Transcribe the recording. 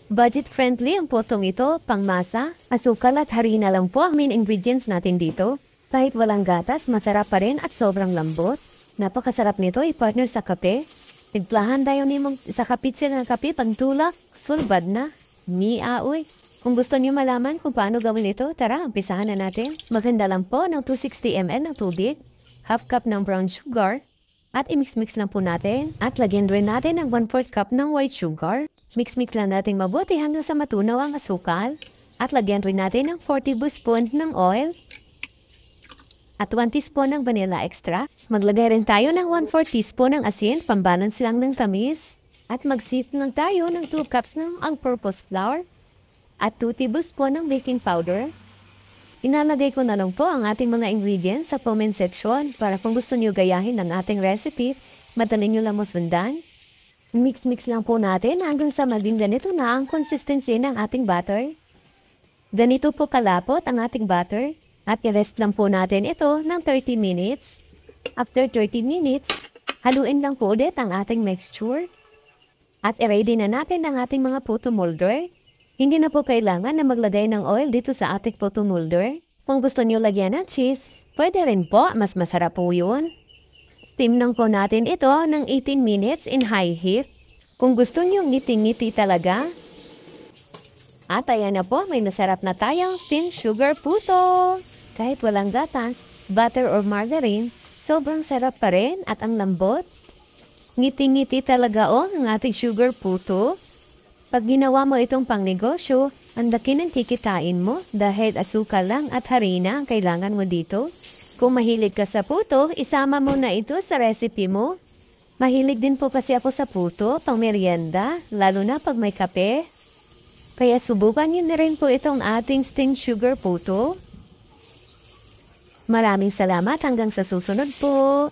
Budget-friendly ang potong ito, pangmasa, asukal at harina lang po ang main ingredients natin dito. Kahit walang gatas, masarap pa rin at sobrang lambot. Napakasarap nito i-partner sa kape. Tigplahan tayo ni mong sa kapitsil ng kape pagtulak, sulbad na. Ni aoy. Kung gusto niyo malaman kung paano gawin ito, tara, umpisahan na natin. Maganda lang po ng 260 ml ng tubig, half cup ng brown sugar, at i-mix-mix lang po natin. At lagyan rin natin ng 1/4 cup ng white sugar. Mix-mix lang natin mabuti hanggang sa matunaw ang asukal. At lagyan rin natin ng 40 tablespoon ng oil at 1 teaspoon ng vanilla extract. Maglagay rin tayo ng 1/4 teaspoon ng asin, pambalance lang ng tamis. At mag-sift lang tayo ng 2 cups ng all-purpose flour at 2 tablespoon ng baking powder. Inalagay ko na lang po ang ating mga ingredients sa comment section para kung gusto niyo gayahin ang ating recipe, madali niyo lang masundan. Mix-mix lang po natin hanggang sa maging ganito na ang consistency ng ating butter. Ganito po kalapot ang ating butter at i-rest lang po natin ito ng 30 minutes. After 30 minutes, haluin lang po ulit ang ating mixture. At i-ready na natin ang ating mga puto molder. Hindi na po kailangan na maglagay ng oil dito sa ating puto molder. Kung gusto niyo lagyan ng cheese, pwede rin po, mas masarap po yun. Steam lang po natin ito ng 18 minutes in high heat. Kung gusto niyo ngiti-ngiti talaga. At ayan na po, may nasarap na tayong steamed sugar puto. Kahit walang gatas, butter or margarine, sobrang sarap pa rin at ang lambot. Ngiti-ngiti talaga ang ating sugar puto. Pag ginawa mo itong pangnegosyo, ang laki ng kikitain mo dahil asukal lang at harina ang kailangan mo dito. Kung mahilig ka sa puto, isama mo na ito sa recipe mo. Mahilig din po kasi ako sa puto, pang merienda, lalo na pag may kape. Kaya subukan niyo na rin po itong ating steamed sugar puto. Maraming salamat hanggang sa susunod po.